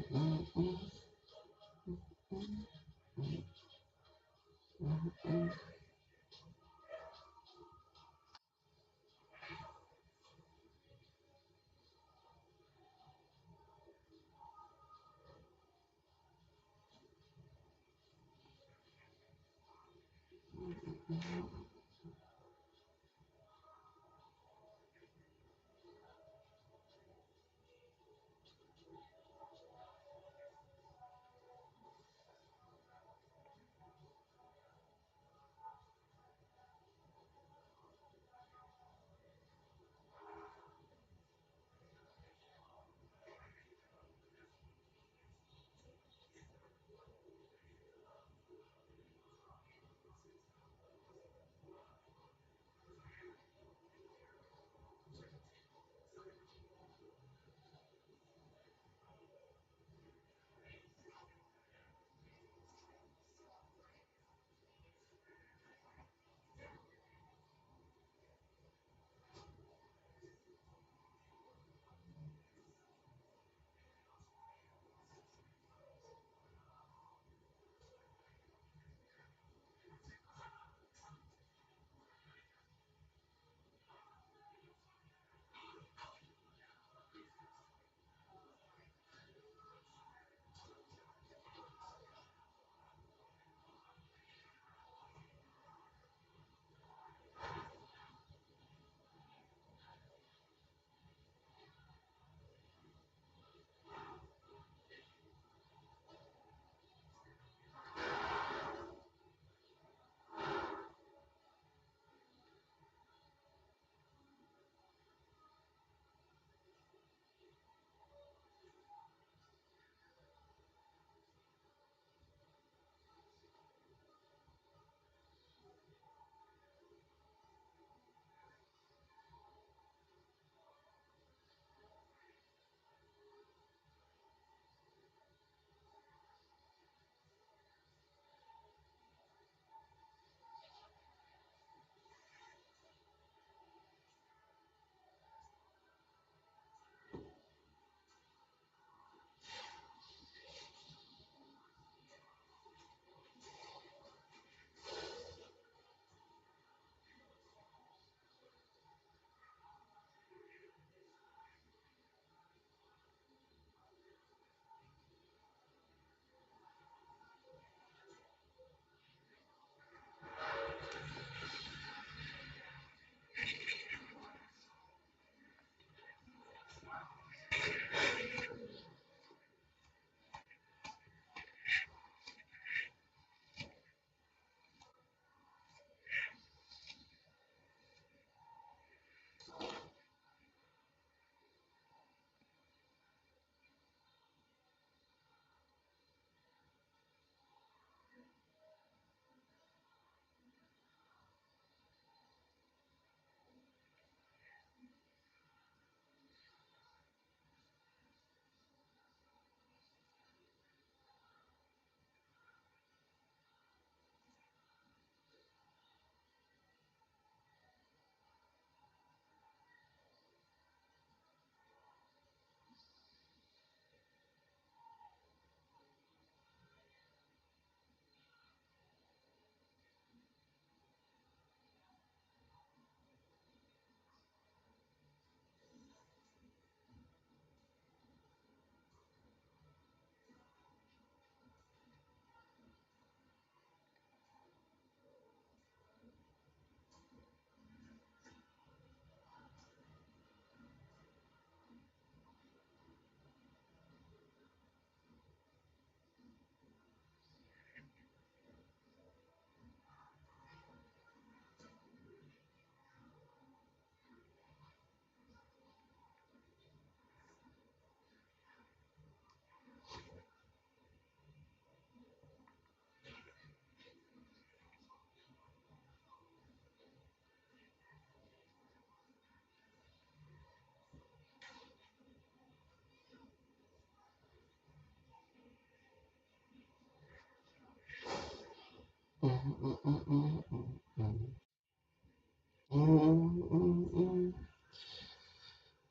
Well,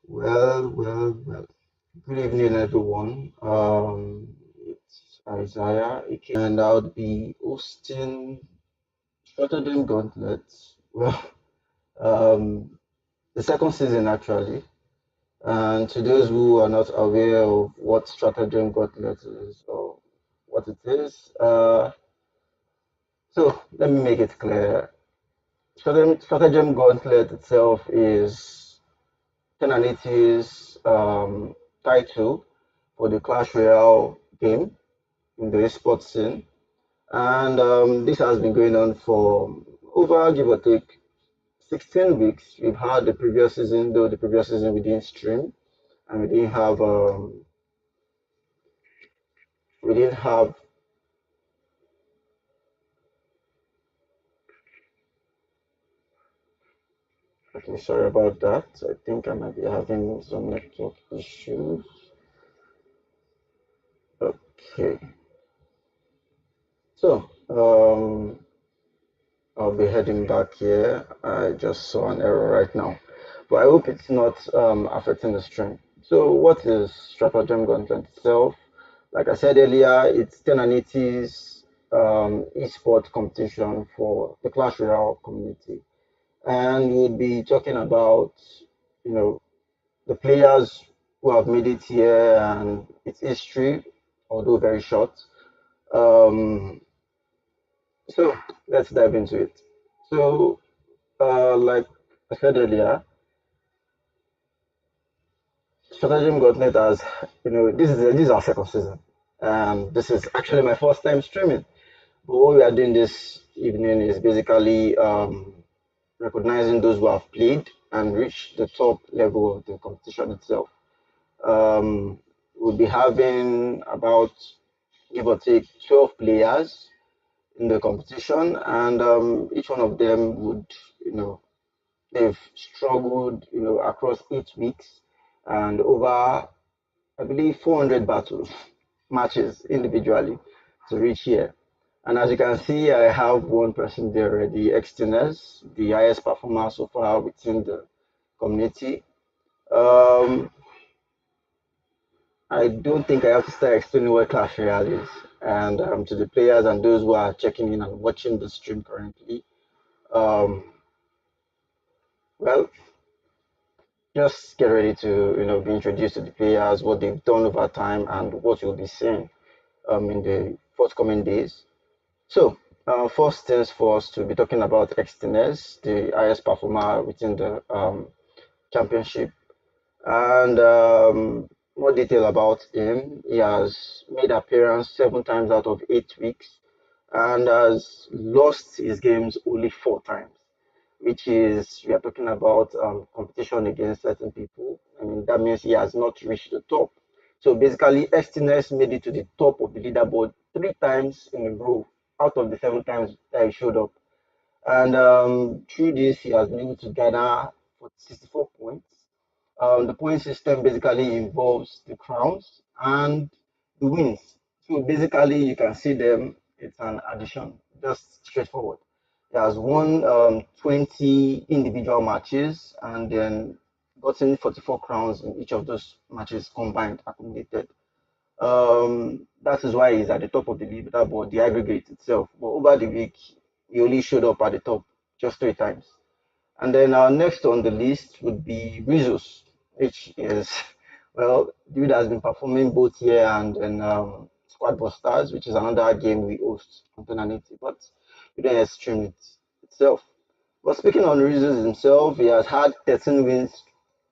well, well. Good evening, everyone. Isaiah, and I would be hosting Stratagem Gauntlet. Well, um, the second season actually. And to those who are not aware of what Stratagem Gauntlet is or what it is, so let me make it clear. Stratagem Gauntlet itself is 10N8E's title for the Clash Royale game in the esports scene. And this has been going on for over, give or take, 16 weeks. We've had the previous season, though the previous season we didn't stream and we didn't have, okay, sorry about that. I think I might be having some network issues. Okay, so I'll be heading back here. I just saw an error right now, but I hope it's not affecting the stream. So, what is Stratagem Gauntlet itself? Like I said earlier, it's 10N8E's esport competition for the Clash Royale community, and we'll be talking about, you know, the players who have made it here and its history, although very short. Um, so let's dive into it. So, like I said earlier, Stratagem Gauntlet has, this is our second season, and this is actually my first time streaming. But what we are doing this evening is basically recognizing those who have played and reached the top level of the competition itself. We'll be having about, give or take, 12 players in the competition, and each one of them would, you know, they've struggled, across 8 weeks and over, I believe, 400 battles, matches individually to reach here. And as you can see, I have one person there already, Externers, the highest performer so far within the community. Um, I don't think I have to start explaining what Clash Royale is. And to the players and those who are checking in and watching the stream currently, um, well, just get ready to be introduced to the players, what they've done over time, and what you'll be seeing in the forthcoming days. So, first things first, we'll be talking about Externers, the highest performer within the championship. And more detail about him, he has made appearance 7 times out of 8 weeks and has lost his games only 4 times, which is, we are talking about competition against certain people. I mean, that means he has not reached the top. So basically, Estines made it to the top of the leaderboard 3 times in a row out of the 7 times that he showed up. And through this, he has been able to gather for 64 points. The point system basically involves the crowns and the wins. So basically, you can see them, it's an addition, just straightforward. He has won 20 individual matches and then gotten 44 crowns in each of those matches combined, accumulated. That is why he's at the top of the leaderboard, the aggregate itself. But over the week, he only showed up at the top just 3 times. And then our next on the list would be Rizos, which is, well, dude has been performing both here and in Squad Busters, which is another game we host on 10N8E, but we don't stream it itself. But speaking on Rizos himself, he has had 13 wins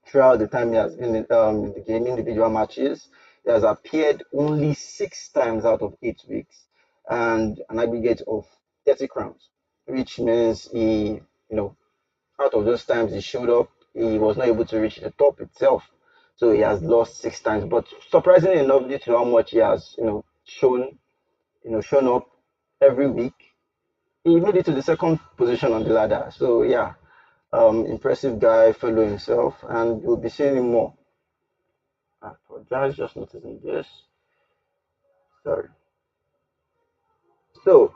throughout the time he has been in the game, individual matches. He has appeared only 6 times out of 8 weeks and an aggregate of 30 crowns, which means he, you know, out of those times he showed up, he was not able to reach the top itself. So he has lost 6 times. But surprisingly enough, due to how much he has, shown up every week, he made it to the second position on the ladder. So yeah, impressive guy, fellow himself, and we'll be seeing him more. I apologize, just noticing this. Sorry. So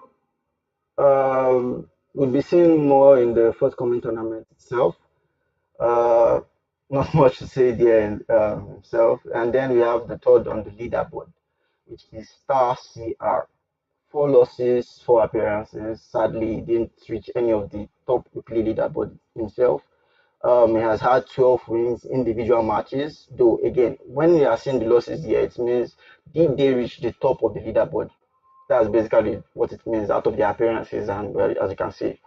we'll be seeing more in the forthcoming tournament itself. Uh, Not much to say there in himself. And then we have the third on the leaderboard, which is star CR. 4 losses, 4 appearances. Sadly, he didn't reach any of the top weekly leaderboard himself. He has had 12 wins individual matches, though again, when we are seeing the losses here, it means did they reach the top of the leaderboard? That's basically what it means out of the appearances, and well, as you can see,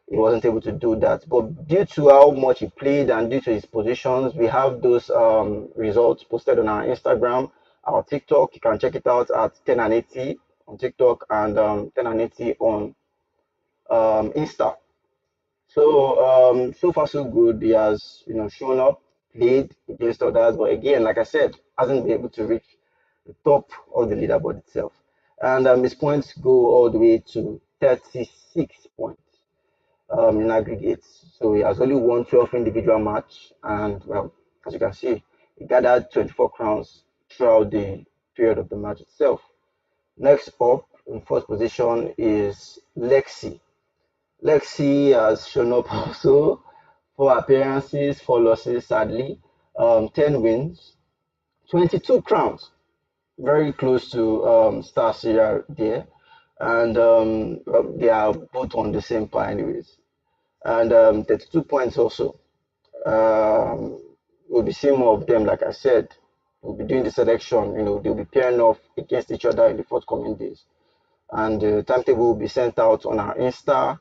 he wasn't able to do that. But due to how much he played and due to his positions, we have those results posted on our Instagram, our TikTok. You can check it out at 10N8E on TikTok and 10N8E on Insta. So so far so good. He has shown up, played against others, but again, like I said, hasn't been able to reach the top of the leaderboard itself. And his points go all the way to 36 points in aggregate. So he has only won 12 individual match, and well, as you can see, he gathered 24 crowns throughout the period of the match itself. Next up in first position is Lexi. Lexi has shown up also, 4 appearances, 4 losses, sadly, 10 wins, 22 crowns, very close to Star Sierra there, and well, they are both on the same par, anyways, and 32 points also. Um, we'll be seeing more of them, like I said. We'll be doing the selection, they'll be pairing off against each other in the forthcoming days. And the timetable will be sent out on our Insta,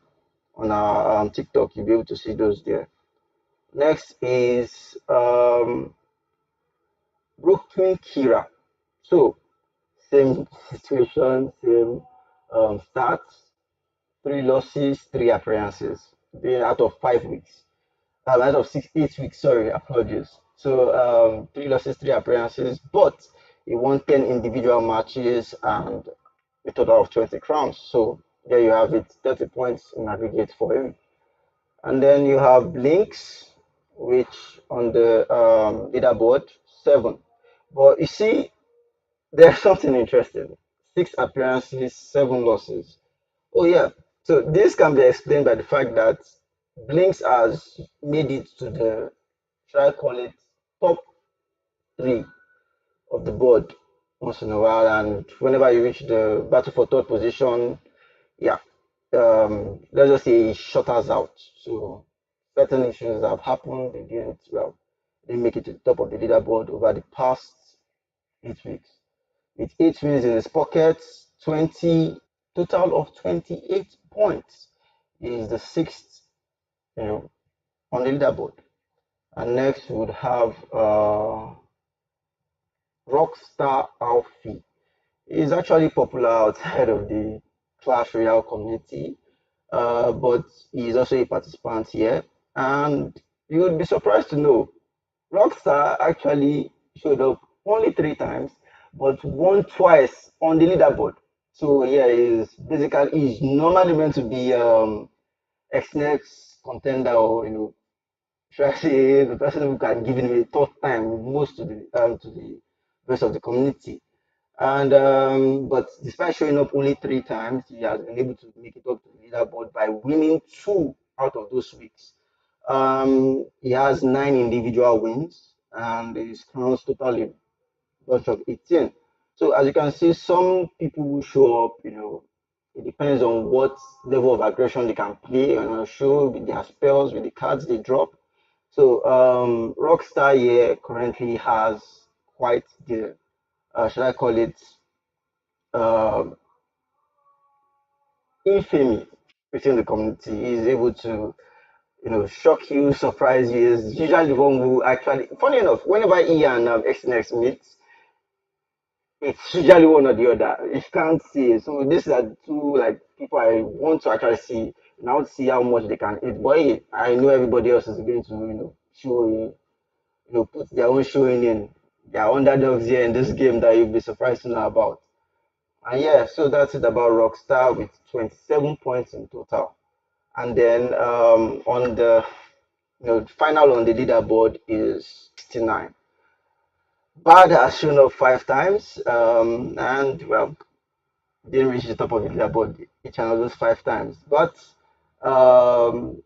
on our TikTok. You'll be able to see those there. Next is Brooklyn Kira. So, same situation, same stats, 3 losses, 3 appearances, being out of 5 weeks. Out of 8 weeks, sorry, apologies. So 3 losses, 3 appearances, but he won 10 individual matches and a total of 20 crowns. So there you have it, 30 points in aggregate for him. And then you have Blinks, which on the leaderboard, 7. But you see, there's something interesting. 6 appearances, 7 losses. Oh yeah. So this can be explained by the fact that Blinks has made it to the, should I call it, top 3 of the board once in a while, and whenever you reach the battle for third position, yeah, let's just say he shut us out. So certain issues have happened. They didn't, well, they didn't make it to the top of the leaderboard over the past 8 weeks. With 8 wins in his pockets, 20 total of 28 points. He is the sixth, you know, on the leaderboard. And next we would have Rockstar Alfie. He's actually popular outside of the Clash Royale community, but he's also a participant here. And you would be surprised to know Rockstar actually showed up only 3 times, but won twice on the leaderboard. So yeah, he's normally meant to be X-Next contender, or should I say the person who can give him a tough time most to the rest of the community. And but despite showing up only 3 times, he has been able to make it up to the leaderboard by winning 2 out of those weeks. He has 9 individual wins, and his crowns total a bunch of 18. So as you can see, some people will show up. It depends on what level of aggression they can play on a show with their spells, with the cards they drop. So Rockstar here currently has quite the should I call it uh, infamy within the community. He's able to, shock you, surprise you. He's usually the one who actually, funny enough, whenever he and XNX meet, it's usually one or the other. You can't see. So these are the two like people I want to actually see. Now see how much they can eat. But hey, I know everybody else is going to, show put their own showing in. They are underdogs here in this game that you'll be surprised to know about. And yeah, so that's it about Rockstar with 27 points in total. And then on the final on the leaderboard is 69. Bad has shown up 5 times, and well, didn't reach the top of the leaderboard each and all those 5 times. But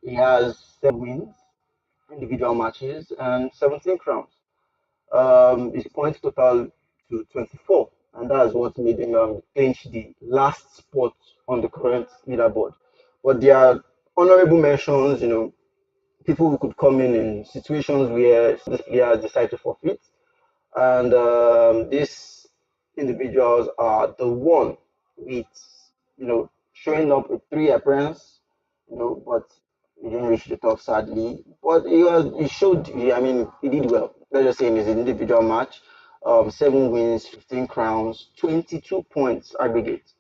he has 7 wins, individual matches, and 17 crowns. His points total to 24. and that's what made him clinch the last spot on the current leaderboard. But there are honorable mentions, people who could come in situations where this player decide to forfeit, and these individuals are the one with showing up with three appearances, but he didn't reach the top sadly. But he showed. I mean, he did well. Let's just say in his individual match, 7 wins, 15 crowns, 22 points aggregate.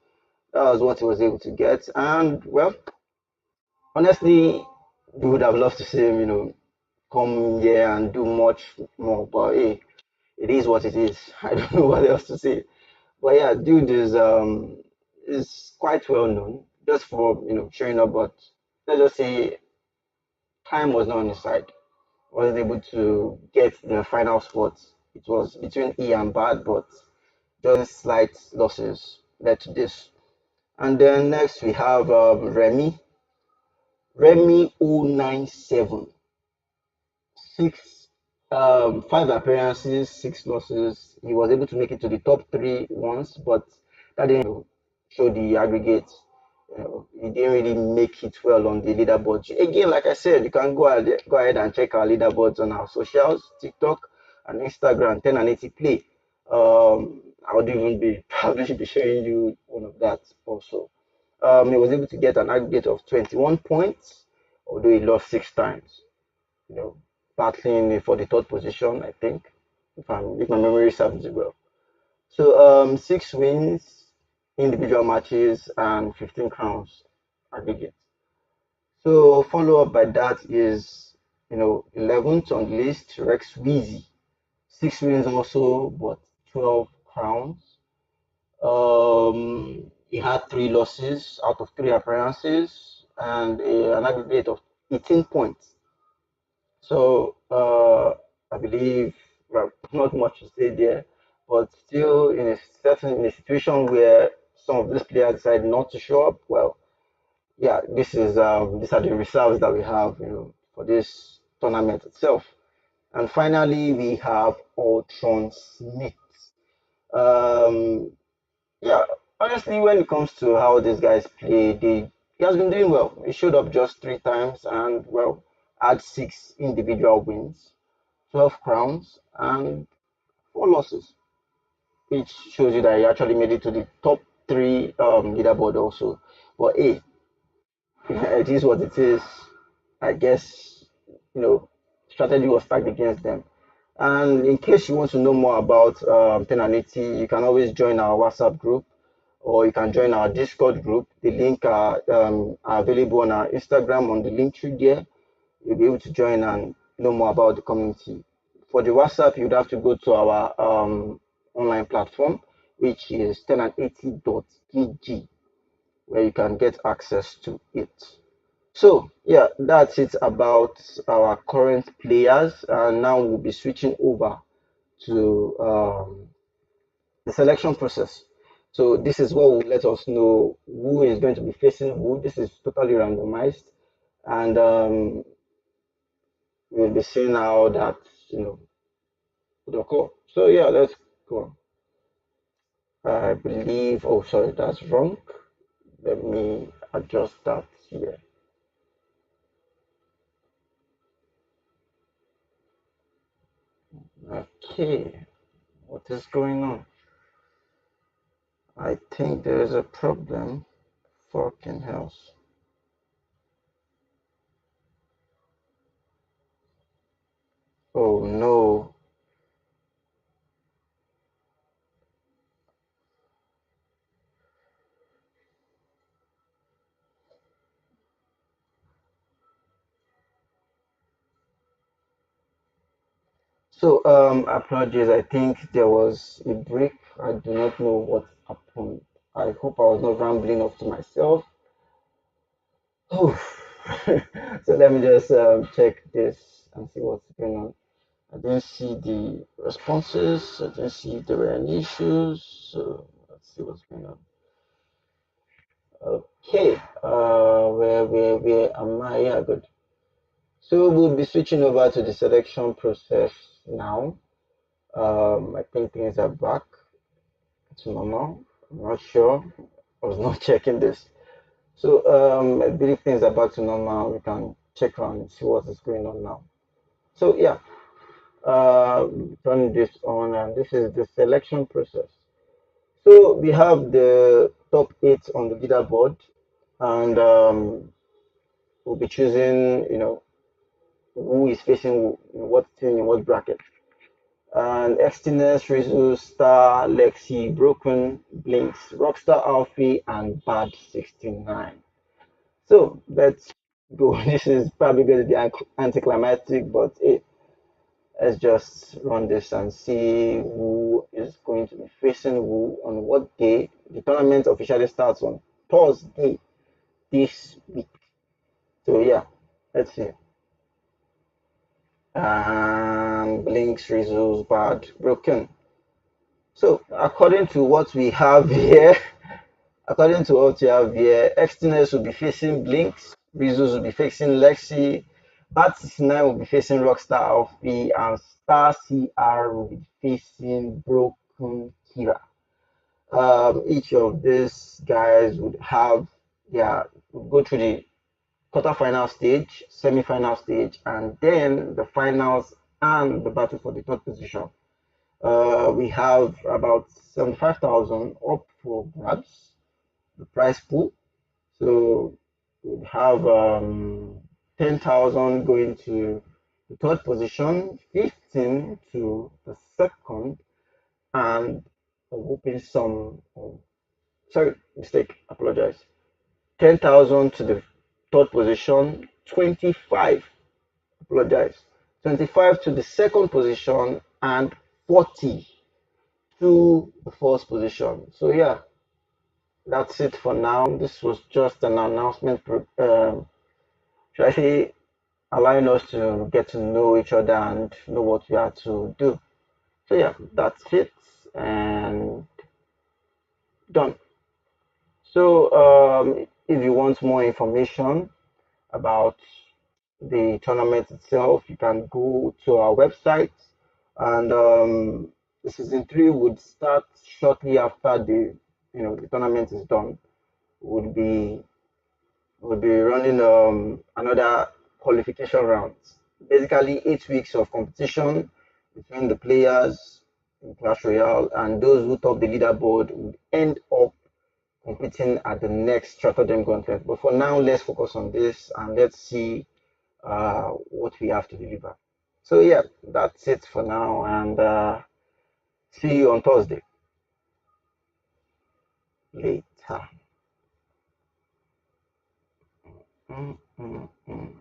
That was what he was able to get. And well, honestly, we would have loved to see him, come here and do much more. But hey, it is what it is. I don't know what else to say. But yeah, dude is quite well known just for showing up. But let's just say time was not on his side. Wasn't able to get the final spot. It was between E and bad, but just slight losses led to this. And then next we have Remy 097. Six, 5 appearances, 6 losses. He was able to make it to the top three once, but that didn't show the aggregate. He didn't really make it well on the leaderboard. Again, like I said, you can go ahead and check our leaderboards on our socials, TikTok and Instagram, 10 and 80 play. I would even be probably be showing you one of that also. He was able to get an aggregate of 21 points, although he lost 6 times you know, battling for the third position, I think, if my memory serves me well. So 6 wins, individual matches, and 15 crowns aggregate. So follow up by that is 11th on the list, Rex Wheezy. 6 wins also, but 12 crowns. He had 3 losses out of 3 appearances and an aggregate of 18 points. So I believe well, not much to say there, but still in a situation where some of these players decide not to show up. Well, yeah, these are the reserves that we have, for this tournament itself. And finally, we have Ultron Smith. Um, yeah, honestly, when it comes to how these guys play, he has been doing well. He showed up just 3 times and well, had 6 individual wins. 12 crowns and 4 losses, which shows you that he actually made it to the top three leaderboard also. But hey, it is what it is. I guess, you know, strategy was stacked against them. And in case you want to know more about 10 and 80, you can always join our WhatsApp group or you can join our Discord group. The link are available on our Instagram on the link tree there. You'll be able to join and know more about the community. For the WhatsApp, you'd have to go to our online platform, which is 10and80.gg, where you can get access to it. So, yeah, that's it about our current players. And now we'll be switching over to the selection process. So, this is what will let us know who is going to be facing who. This is totally randomized. And we'll be seeing how that would occur. So yeah, let's go. I believe. Oh, sorry, that's wrong. Let me adjust that here. Okay, what is going on? I think there is a problem. Fucking house. Oh no. So apologies. I think there was a break. I do not know what happened. I hope I was not rambling off to myself. Oh. So let me just check this and see what's going on. I didn't see the responses. I didn't see if there were any issues. So let's see what's going on. Okay. Where am I? Yeah, good. So we'll be switching over to the selection process now. I think things are back. It's normal. I'm not sure. I was not checking this. So I believe things are back to normal. We can check around and see what is going on now. So yeah, turning this on, and this is the selection process. So we have the top eight on the leaderboard, and we'll be choosing, who is facing who, in what team, in what bracket. And Externus, Rizzo, Star, Lexi, Broken, Blinks, Rockstar Alfie, and Bad 69. So let's go. This is probably going to be anticlimactic, but let's just run this and see who is going to be facing who on what day. The tournament officially starts on Thursday this week. So yeah, let's see. Blinks, Rizzo's Bad, Broken. So according to what we have here, according to what we have here, Externus will be facing Blinks, Rizos will be facing Lexi, Bat 69 will be facing Rockstar Alfie, and Star CR will be facing Broken Kira. Each of these guys would have would go through the quarterfinal stage, semi-final stage, and then the finals and the battle for the third position. We have about 75,000 up for grabs, the prize pool. So we have 10,000 going to the third position, 15 to the second, and a whooping sum of, sorry, mistake, apologize. 10,000 to the third position, 25, apologize, 25 to the second position, and 40 to the first position. So yeah, that's it for now. This was just an announcement. Should I say, allowing us to get to know each other and know what we have to do. So yeah, that's it and done. So if you want more information about the tournament itself, you can go to our website, and the season three would start shortly after the tournament is done. Would be would be running another qualification rounds. Basically, 8 weeks of competition between the players in Clash Royale, and those who top the leaderboard would end up competing at the next Stratagem Gauntlet. But for now, let's focus on this and let's see what we have to deliver. So yeah, that's it for now, and see you on Thursday later. Mm, mm, mm.